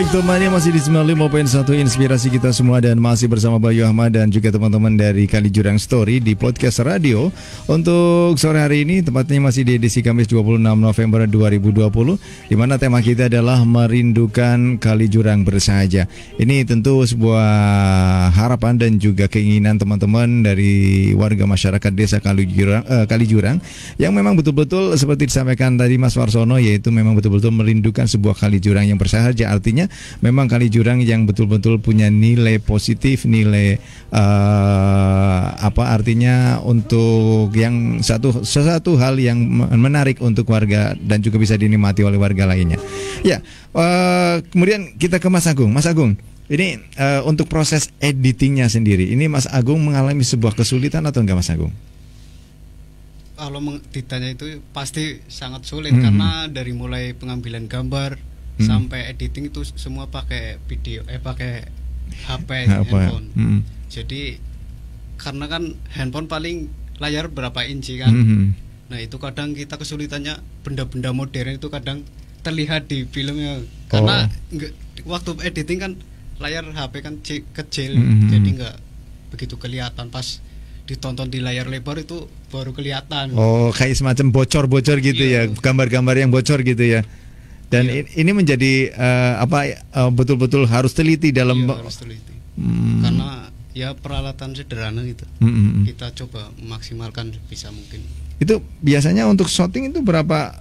Teman-teman masih di 95.1 Inspirasi kita semua, dan masih bersama Bayu Ahmad dan juga teman-teman dari Kali Jurang Story di podcast radio. Untuk sore hari ini tepatnya masih di edisi Kamis 26 November 2020, di mana tema kita adalah merindukan Kali Jurang bersahaja. Ini tentu sebuah harapan dan juga keinginan teman-teman dari warga masyarakat desa Kali Jurang yang memang betul-betul seperti disampaikan tadi Mas Warsono, yaitu memang betul-betul merindukan sebuah Kali Jurang yang bersahaja. Artinya memang Kali Jurang yang betul-betul punya nilai positif, nilai artinya untuk yang sesuatu hal yang menarik untuk warga dan juga bisa dinikmati oleh warga lainnya. Ya, kemudian kita ke Mas Agung. Mas Agung, ini untuk proses editingnya sendiri, ini Mas Agung mengalami sebuah kesulitan atau enggak, Mas Agung? Kalau ditanya itu pasti sangat sulit, karena dari mulai pengambilan gambar sampai editing itu semua pakai video, pakai HP, handphone. Jadi karena kan handphone paling layar berapa inci kan. Nah itu kadang kita kesulitannya, benda-benda modern itu kadang terlihat di filmnya, karena waktu editing kan layar HP kan kecil, jadi nggak begitu kelihatan. Pas ditonton di layar lebar itu baru kelihatan. Oh, kayak semacam bocor-bocor gitu ya, gambar-gambar yang bocor gitu ya. Dan ini menjadi betul-betul harus teliti dalam. Harus teliti. Karena ya peralatan sederhana gitu. Kita coba memaksimalkan bisa mungkin. Itu biasanya untuk shooting itu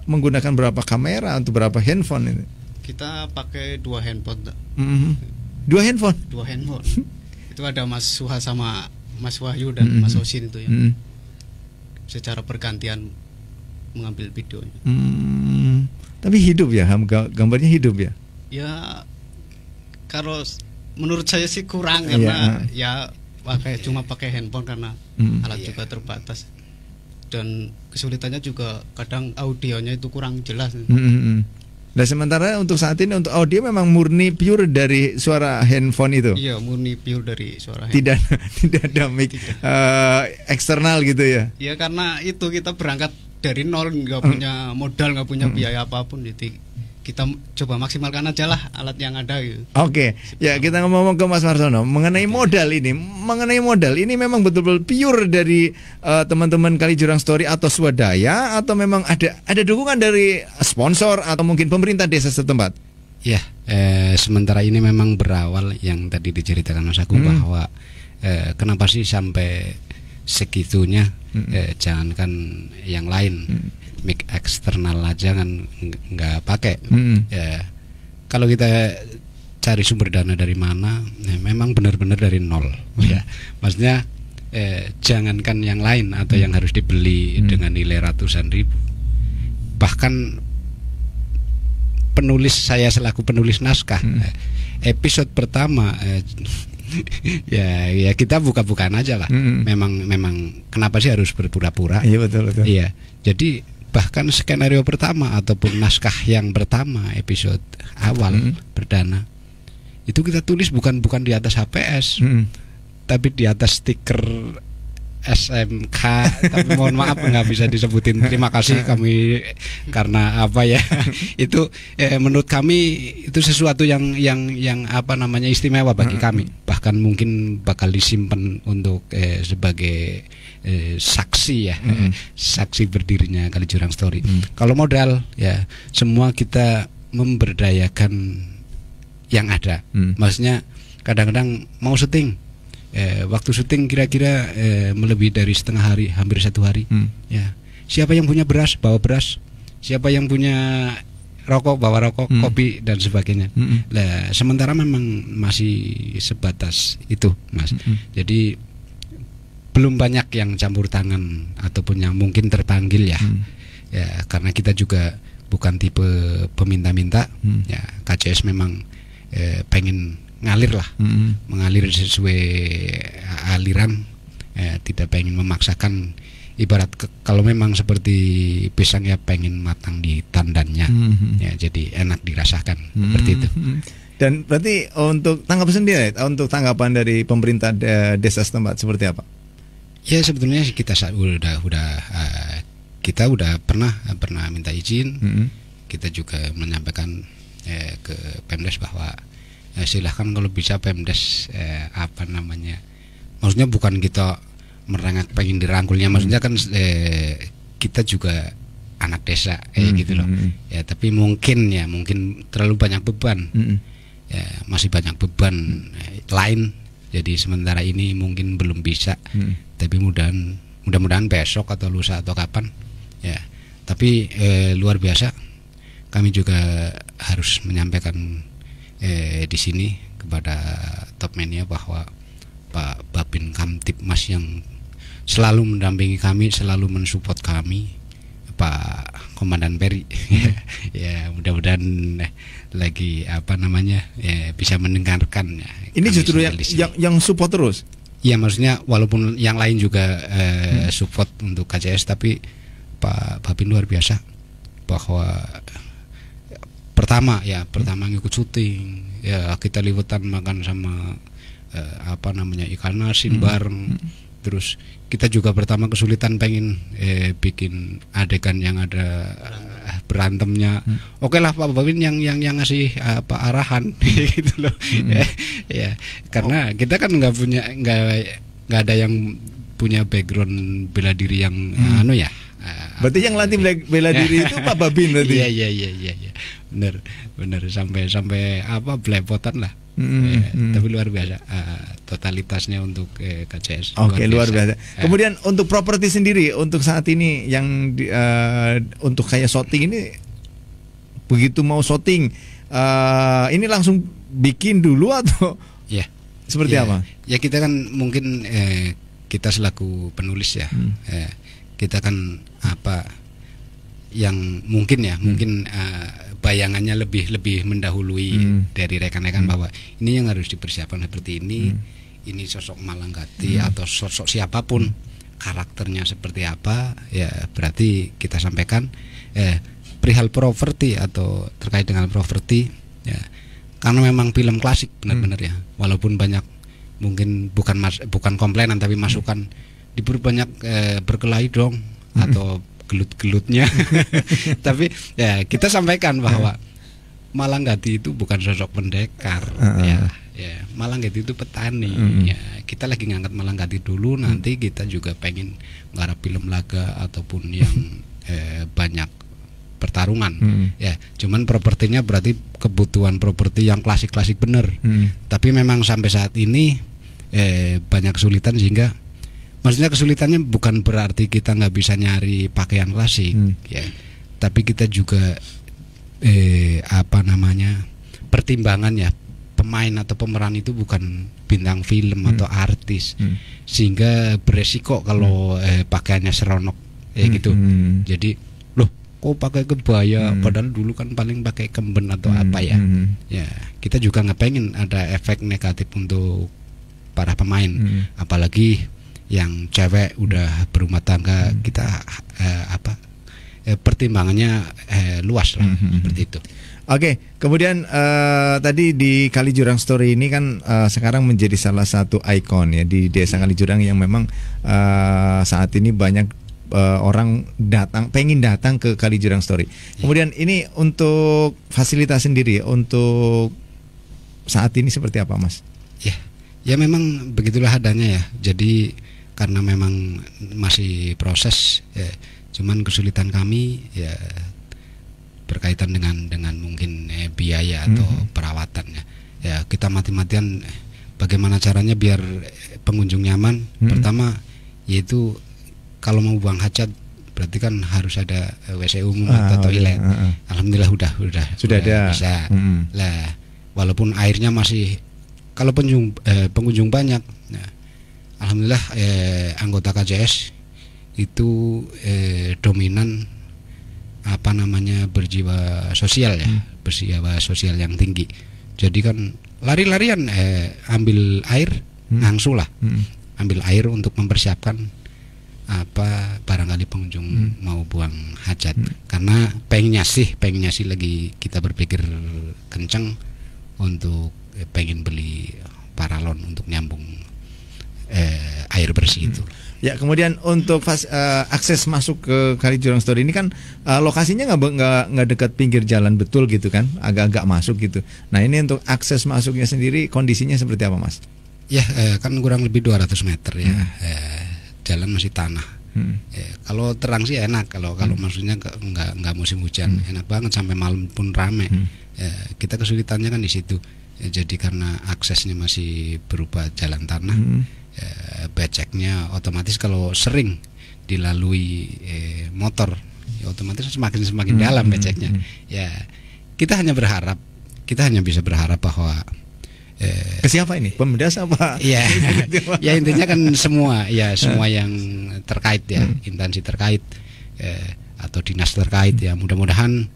menggunakan berapa kamera, untuk berapa handphone ini? Kita pakai 2 handphone. 2 handphone? 2 handphone. Itu ada Mas Suha sama Mas Wahyu dan Mas Osin itu ya. Secara bergantian mengambil videonya. Tapi hidup ya, gambarnya hidup ya? Ya, kalau menurut saya sih kurang, karena cuma pakai handphone karena alat juga terbatas. Dan kesulitannya juga kadang audionya itu kurang jelas. Nah sementara untuk saat ini untuk audio memang murni pure dari suara handphone itu? Iya, murni pure dari suara handphone. Tidak ada mic eksternal gitu ya? Ya karena itu kita berangkat dari nol, nggak punya modal, nggak punya biaya apapun, jadi kita coba maksimalkan aja lah alat yang ada gitu. Oke. Ya kita ngomong ke Mas Warsono mengenai modal ini. Ini memang betul-betul pure dari teman-teman Kali Jurang Story atau swadaya, atau memang ada dukungan dari sponsor atau mungkin pemerintah desa setempat? Ya, sementara ini memang berawal yang tadi diceritakan Mas Agung bahwa kenapa sih sampai segitunya, jangankan yang lain, mic eksternal aja kan nggak pakai. Ya, kalau kita cari sumber dana dari mana, memang benar-benar dari nol. Ya, maksudnya jangankan yang lain atau yang harus dibeli dengan nilai ratusan ribu, bahkan saya selaku penulis naskah, episode pertama ya kita buka-bukaan aja lah. Memang kenapa sih harus berpura-pura? Iya betul. Iya. Jadi bahkan skenario pertama ataupun naskah yang pertama episode awal perdana itu kita tulis bukan di atas HPS, tapi di atas stiker SMK. Tapi mohon maaf nggak bisa disebutin. Terima kasih kami, karena apa ya? Itu menurut kami itu sesuatu yang istimewa bagi kami. Bahkan mungkin bakal disimpan untuk sebagai saksi ya, saksi berdirinya Kali Jurang Story. Kalau modal ya semua kita memberdayakan yang ada. Maksudnya kadang-kadang mau syuting, waktu syuting kira-kira melebihi dari setengah hari, hampir 1 hari. Ya, siapa yang punya beras bawa beras, siapa yang punya rokok bawa rokok, kopi dan sebagainya. Nah, sementara memang masih sebatas itu, Mas. Jadi belum banyak yang campur tangan ataupun yang mungkin terpanggil ya. Ya, karena kita juga bukan tipe peminta-minta. Ya, KCS memang pengen ngalir lah, mengalir sesuai aliran, tidak pengen memaksakan. Ibarat kalau memang seperti pisang ya pengen matang di tandannya, ya jadi enak dirasakan, seperti itu. Dan berarti untuk tanggapan dari pemerintah desa setempat seperti apa? Ya sebetulnya kita udah pernah minta izin. Kita juga menyampaikan ke Pemdes bahwa silahkan kalau bisa Pemdes apa namanya, maksudnya bukan kita merengek pengen dirangkulnya, maksudnya kan kita juga anak desa gitu loh ya, tapi mungkin terlalu banyak beban ya, masih banyak beban lain, jadi sementara ini mungkin belum bisa, tapi mudah-mudahan besok atau lusa atau kapan ya. Tapi luar biasa, kami juga harus menyampaikan di sini kepada top mania bahwa Pak Babin Kamtibmas yang selalu mendampingi kami, selalu mensupport kami, Pak Komandan Peri ya, mudah-mudahan lagi apa namanya bisa mendengarkan ya. Ini justru yang support terus. Ya, maksudnya walaupun yang lain juga support untuk KJS, tapi Pak Babin luar biasa bahwa pertama ngikut syuting ya, kita liwetan makan sama apa namanya ikan asin bareng. Terus kita juga pertama kesulitan pengen bikin adegan yang ada berantemnya. Oke lah Pak Babin yang ngasih apa arahan gitu loh. Ya, karena kita kan nggak ada yang punya background bela diri yang anu ya. Berarti yang latih bela diri itu Pak Babin berarti. Iya. Bener sampai apa belepotan lah. Tapi luar biasa totalitasnya untuk KCS. Oke, luar biasa. Kemudian untuk properti sendiri untuk saat ini yang untuk kayak shooting ini, begitu mau shooting ini langsung bikin dulu atau seperti apa? Ya kita kan mungkin kita selaku penulis ya, kita kan apa yang mungkin bayangannya lebih mendahului dari rekan-rekan bahwa ini yang harus dipersiapkan seperti ini sosok Malanggati atau sosok siapapun karakternya seperti apa ya, berarti kita sampaikan perihal properti atau terkait dengan properti ya, karena memang film klasik benar-benar ya, walaupun banyak mungkin bukan komplainan tapi masukan diperbanyak berkelahi dong atau gelut-gelutnya tapi ya kita sampaikan bahwa Malanggati itu bukan sosok pendekar ya Malanggati itu petani ya, kita lagi ngangkat Malanggati dulu, nanti kita juga pengen ngarap film laga ataupun yang banyak pertarungan ya, cuman propertinya berarti kebutuhan properti yang klasik-klasik bener tapi memang sampai saat ini banyak kesulitan, sehingga maksudnya kesulitannya bukan berarti kita nggak bisa nyari pakaian klasik ya, tapi kita juga apa namanya pertimbangan ya, pemain atau pemeran itu bukan bintang film atau artis sehingga beresiko kalau pakaiannya seronok gitu. Jadi loh kok pakai kebaya padahal dulu kan paling pakai kemben atau apa ya. Ya kita juga nggak pengen ada efek negatif untuk para pemain, apalagi yang cewek udah berumah tangga, kita pertimbangannya luas lah seperti itu. Oke, kemudian tadi di Kali Jurang Story ini kan sekarang menjadi salah satu ikon ya di Desa Kali Jurang yang memang saat ini banyak orang pengen datang ke Kali Jurang Story. Kemudian ini untuk fasilitas sendiri untuk saat ini seperti apa, Mas? Ya memang begitulah adanya ya. Jadi karena memang masih proses ya, cuman kesulitan kami ya berkaitan dengan mungkin biaya atau perawatannya ya, kita mati-matian bagaimana caranya biar pengunjung nyaman. Pertama yaitu kalau mau buang hajat berarti kan harus ada WC umum atau toilet. Alhamdulillah sudah ada bisa lah, walaupun airnya masih, kalau pengunjung banyak nah, alhamdulillah anggota KJS itu dominan apa namanya berjiwa sosial ya, berjiwa sosial yang tinggi. Jadi kan lari-larian ambil air ngangsu lah, ambil air untuk mempersiapkan apa barangkali pengunjung mau buang hajat. Karena pengennya sih lagi kita berpikir kencang untuk pengen beli paralon untuk nyambung air bersih itu. Ya, kemudian untuk akses masuk ke Kali Jurang Story ini kan lokasinya nggak dekat pinggir jalan betul gitu kan, agak-agak masuk gitu. Nah ini untuk akses masuknya sendiri kondisinya seperti apa, Mas? Ya, kan kurang lebih 200 meter ya. Jalan masih tanah. Kalau terang sih enak, kalau maksudnya nggak musim hujan enak banget, sampai malam pun rame. Kita kesulitannya kan di situ. Jadi karena aksesnya masih berupa jalan tanah. Beceknya otomatis kalau sering dilalui motor ya otomatis semakin dalam beceknya. Ya kita hanya bisa berharap bahwa ke siapa ini, pemedas apa? Ya, ya intinya kan semua yang terkait ya, instansi terkait atau dinas terkait ya, mudah-mudahan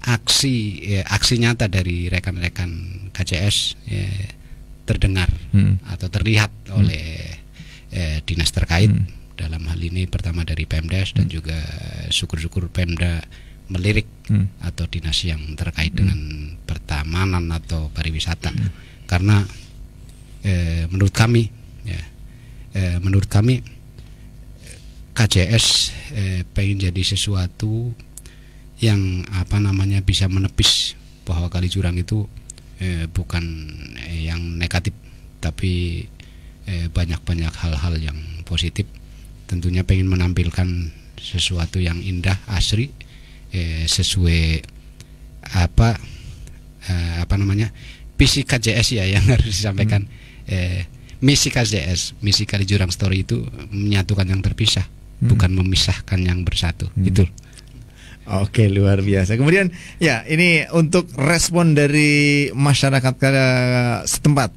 aksi nyata dari rekan-rekan KJS terdengar atau terlihat oleh dinas terkait. Dalam hal ini pertama dari Pemdes dan juga syukur-syukur Pemda melirik atau dinas yang terkait dengan pertamanan atau pariwisata. Karena menurut kami KJS pengen jadi sesuatu yang bisa menepis bahwa Kali Jurang itu bukan yang negatif, tapi banyak hal-hal yang positif. Tentunya pengen menampilkan sesuatu yang indah, asri, sesuai visi KJS ya yang harus disampaikan. Misi KJS, misi Kali Jurang Story itu menyatukan yang terpisah, bukan memisahkan yang bersatu. Itu. Oke, luar biasa. Kemudian ya ini untuk respon dari masyarakat setempat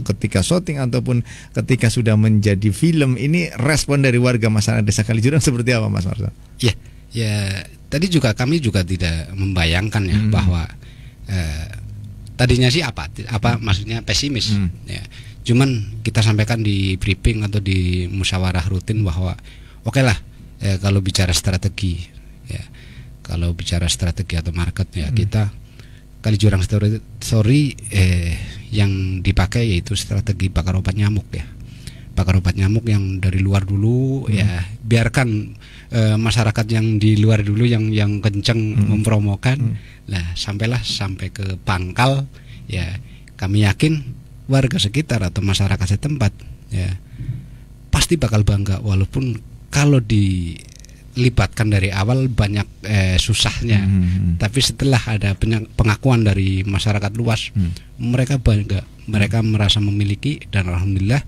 ketika syuting ataupun ketika sudah menjadi film, ini respon dari warga masyarakat Desa Kali Jurang seperti apa, Mas Marcel? Ya tadi kami juga tidak membayangkan ya bahwa tadinya sih maksudnya pesimis ya. Cuman kita sampaikan di briefing atau di musyawarah rutin bahwa oke lah, kalau bicara strategi ya, kalau bicara strategi atau market ya, kita Kali Jurang Story yang dipakai yaitu strategi bakar obat nyamuk ya. Bakar obat nyamuk yang dari luar dulu ya, biarkan masyarakat yang di luar dulu yang kenceng mempromokan. Lah sampai ke pangkal ya, kami yakin warga sekitar atau masyarakat setempat ya pasti bakal bangga, walaupun kalau dilibatkan dari awal banyak susahnya, tapi setelah ada pengakuan dari masyarakat luas, mereka bangga, mereka merasa memiliki, dan alhamdulillah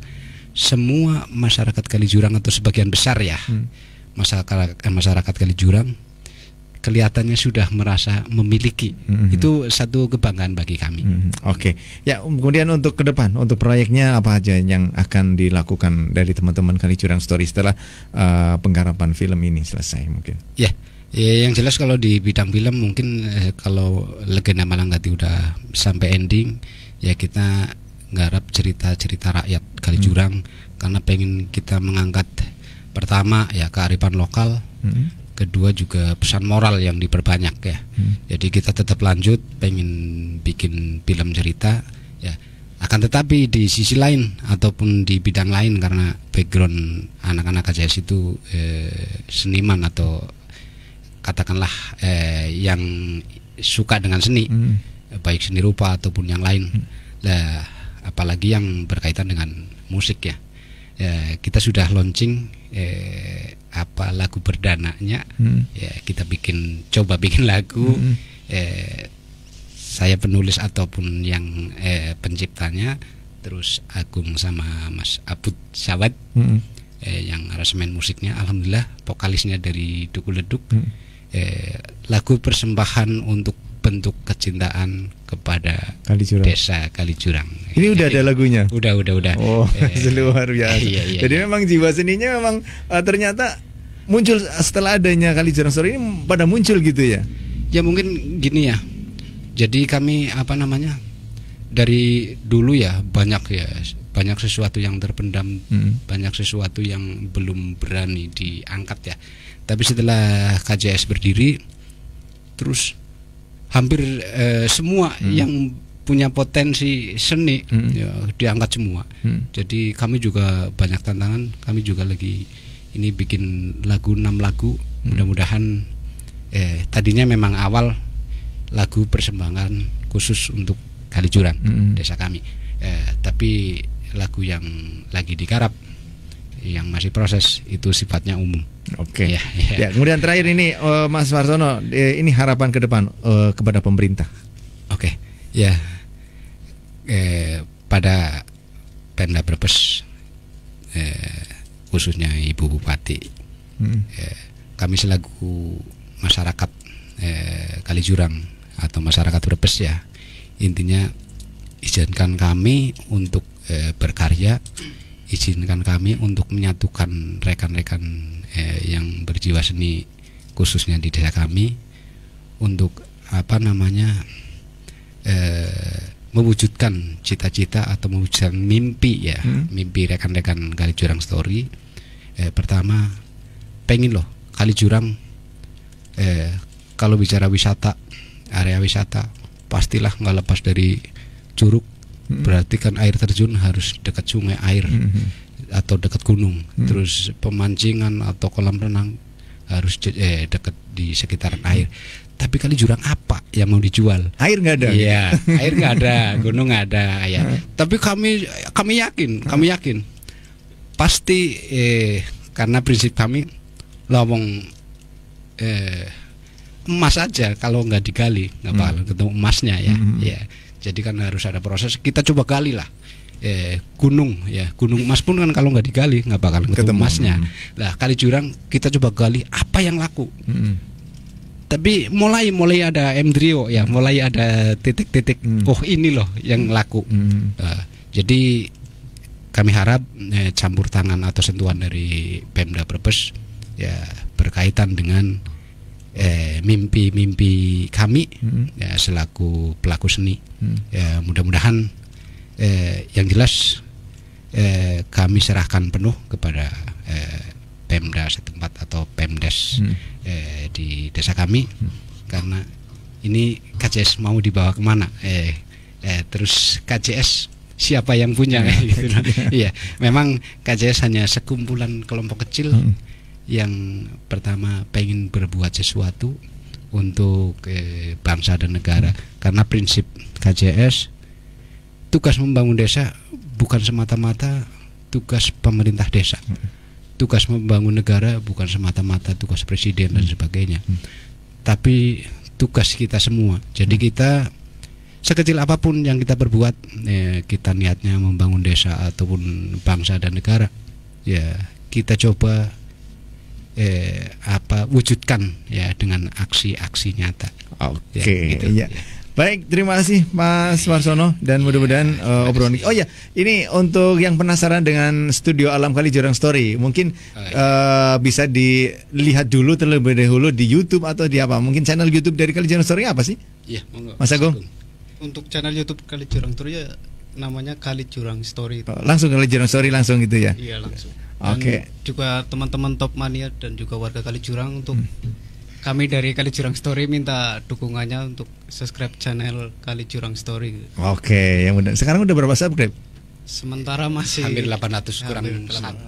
semua masyarakat Kali Jurang atau sebagian besar ya masyarakat Kali Jurang kelihatannya sudah merasa memiliki. Itu satu kebanggaan bagi kami. Oke. Ya, kemudian untuk ke depan, untuk proyeknya apa aja yang akan dilakukan dari teman-teman Kali Jurang Story setelah penggarapan film ini selesai mungkin? Ya, yang jelas kalau di bidang film mungkin kalau Legenda Malanggati udah sampai ending, ya kita nggarap cerita-cerita rakyat Kali Jurang, karena pengen kita mengangkat pertama ya kearifan lokal, kedua juga pesan moral yang diperbanyak ya. Jadi kita tetap lanjut pengen bikin film cerita ya. Akan tetapi di sisi lain ataupun di bidang lain, karena background anak-anak KJS itu seniman atau katakanlah yang suka dengan seni, baik seni rupa ataupun yang lain. Lah apalagi yang berkaitan dengan musik ya. Kita sudah launching lagu berdananya ya, kita coba bikin lagu, saya penulis ataupun yang penciptanya, terus Agung sama Mas Abud Sawat yang aransemen musiknya, alhamdulillah vokalisnya dari Duku Leduk. Lagu persembahan untuk bentuk kecintaan kepada Desa Kali Jurang. Ini udah ada lagunya? Udah. Oh, luar biasa. Iya. Jadi memang jiwa seninya memang ternyata muncul setelah adanya Kali Jurang Story ini pada muncul gitu ya? Ya mungkin gini ya. Jadi kami dari dulu ya banyak sesuatu yang terpendam, banyak sesuatu yang belum berani diangkat ya. Tapi setelah KJS berdiri, terus hampir semua yang punya potensi seni ya, diangkat semua. Jadi kami juga banyak tantangan. Kami juga lagi ini bikin lagu 6 lagu. Mudah-mudahan tadinya memang awal lagu persembahan khusus untuk Kalijuran desa kami. Tapi lagu yang lagi digarap yang masih proses itu sifatnya umum. Oke. Ya, kemudian terakhir ini Mas Warsono, ini harapan ke depan kepada pemerintah. Oke. Ya. Pada Pemda Brebes, khususnya Ibu Bupati, kami selaku masyarakat Kalijuran atau masyarakat Brebes ya, intinya izinkan kami untuk berkarya, izinkan kami untuk menyatukan rekan-rekan yang berjiwa seni khususnya di desa kami untuk mewujudkan cita-cita atau mewujudkan mimpi ya, mimpi rekan-rekan Kalijuran Story. Pertama, pengen loh Kalijuran kalau bicara wisata, area wisata pastilah nggak lepas dari curug. Berarti kan air terjun harus dekat sungai air atau dekat gunung. Terus pemancingan atau kolam renang harus dekat di sekitaran air. Tapi Kalijuran apa yang mau dijual? Air nggak ada. Iya, air nggak ada, gunung nggak ada ya. Tapi kami yakin pasti karena prinsip kami lowong emas aja kalau nggak digali nggak bakal ketemu emasnya ya. Ya. Jadi kan harus ada proses. Kita coba gali lah. Gunung ya, gunung emas pun kan kalau nggak digali nggak bakal ketemu emasnya. Lah Kalijuran kita coba gali apa yang laku. Tapi mulai ada embrio ya, mulai ada titik-titik. Oh ini loh yang laku. Jadi kami harap campur tangan atau sentuhan dari Pemda Brebes ya berkaitan dengan mimpi-mimpi kami ya selaku pelaku seni. Ya mudah-mudahan yang jelas kami serahkan penuh kepada Pemda setempat atau Pemdes di desa kami, karena ini KJS mau dibawa kemana, terus KJS siapa yang punya gitu. Iya, memang KJS hanya sekumpulan kelompok kecil yang pertama pengen berbuat sesuatu untuk bangsa dan negara, karena prinsip KJS tugas membangun desa bukan semata-mata tugas pemerintah desa. Tugas membangun negara bukan semata-mata tugas presiden dan sebagainya, tapi tugas kita semua. Jadi kita sekecil apapun yang kita perbuat, kita niatnya membangun desa ataupun bangsa dan negara, ya kita coba wujudkan ya dengan aksi-aksi nyata. Oke, gitu, ya. Baik, terima kasih Mas Warsono, dan mudah-mudahan obrolan. Oh ya, ini untuk yang penasaran dengan studio Alam Kalijuran Story, mungkin bisa dilihat dulu terlebih dahulu di YouTube atau di apa? Mungkin channel YouTube dari Kalijuran Story apa sih? Iya, monggo. Mas Agung. Untuk channel YouTube Kalijuran Story ya namanya Kalijuran Story. Langsung Kalijuran Story langsung gitu ya? Iya, langsung. Oke. Juga teman-teman Top Mania dan juga warga Kalijuran untuk kami dari Kalijuran Story minta dukungannya untuk subscribe channel Kalijuran Story. Oke, yang mudah. Sekarang udah berapa subscribe? Sementara masih hampir 800 kurang 800.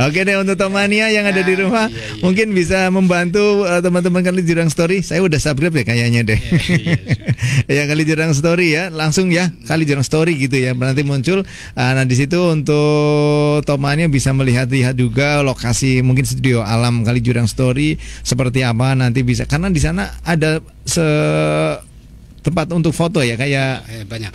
Oke deh, untuk Tomania yang ada di rumah, mungkin bisa membantu teman-teman Kalijuran Story. Saya udah subscribe ya kayaknya deh. Ya Kalijuran Story ya, langsung ya Kalijuran Story gitu ya. Nanti muncul. Nah di situ untuk Tomania bisa melihat-lihat juga lokasi mungkin studio Alam Kalijuran Story seperti apa nanti bisa, karena di sana ada tempat untuk foto ya, kayak banyak.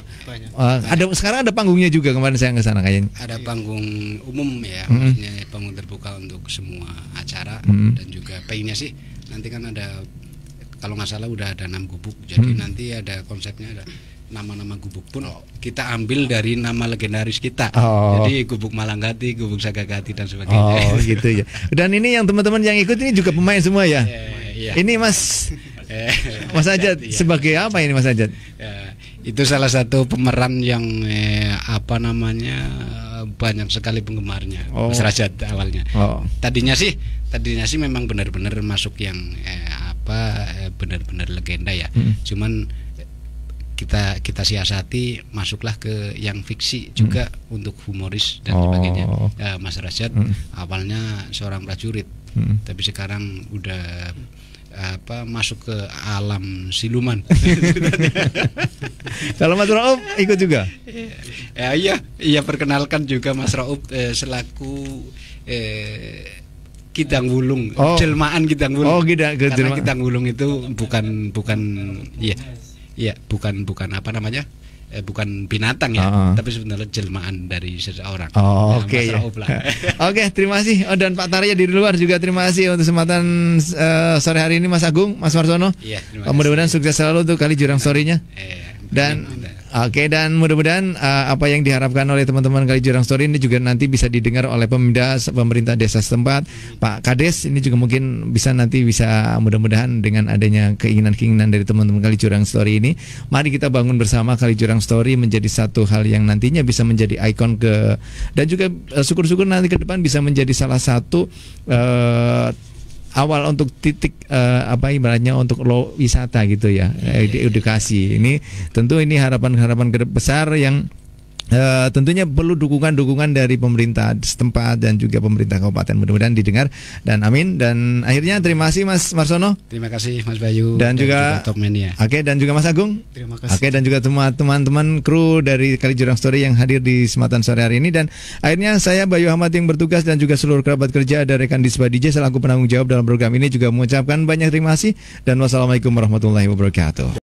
Ada sekarang ada panggungnya juga, kemarin saya ke sana kayaknya. Ada panggung umum ya, maksudnya panggung terbuka untuk semua acara, dan juga pengennya sih nanti kan ada, kalau nggak salah udah ada 6 gubuk, jadi nanti ada konsepnya, ada nama-nama gubuk pun kita ambil dari nama legendaris kita. Jadi gubuk Malanggati, gubuk Sagagati dan sebagainya. Gitu ya. Dan ini yang teman-teman yang ikut ini juga pemain semua ya. Ini Mas Ajat sebagai apa ini Mas Ajat? Itu salah satu pemeran yang banyak sekali penggemarnya. Mas Rajat awalnya. Tadinya sih memang benar-benar masuk yang benar-benar legenda ya. Cuman kita siasati, masuklah ke yang fiksi juga untuk humoris dan sebagainya. Mas Rajat awalnya seorang prajurit, tapi sekarang udah masuk ke alam siluman. Kalau Mas Rauf ikut juga? Iya perkenalkan juga Mas Rauf selaku Kidang Wulung, jelmaan Kidang Wulung. Karena Kidang Wulung itu bukan apa namanya? Bukan binatang ya, tapi sebenarnya jelmaan dari seseorang. Oke. Oke, terima kasih. Dan Pak Tarya di luar juga terima kasih untuk kesempatan sore hari ini, Mas Agung, Mas Marsono. Iya, mudah-mudahan sukses selalu untuk Kali Jurang Story-nya. Dan dan mudah-mudahan apa yang diharapkan oleh teman-teman Kali Jurang Story ini juga nanti bisa didengar oleh pemerintah desa setempat, Pak Kades ini juga mungkin bisa mudah-mudahan dengan adanya keinginan-keinginan dari teman-teman Kali Jurang Story ini, mari kita bangun bersama Kali Jurang Story menjadi satu hal yang nantinya bisa menjadi ikon dan juga syukur-syukur nanti ke depan bisa menjadi salah satu awal untuk titik ibaratnya untuk wisata gitu ya, edukasi. Ini tentu ini harapan-harapan besar yang tentunya perlu dukungan dari pemerintah setempat dan juga pemerintah kabupaten, mudah-mudahan didengar dan amin. Dan akhirnya terima kasih Mas Marsono, terima kasih Mas Bayu dan juga Top Mania. Dan juga Mas Agung, terima kasih. Dan juga teman-teman kru dari Kali Jurang Story yang hadir di kesempatan sore hari ini. Dan akhirnya saya Bayu Ahmad yang bertugas dan juga seluruh kerabat kerja dari rekan Disba DJ selaku penanggung jawab dalam program ini juga mengucapkan banyak terima kasih dan wassalamualaikum warahmatullahi wabarakatuh.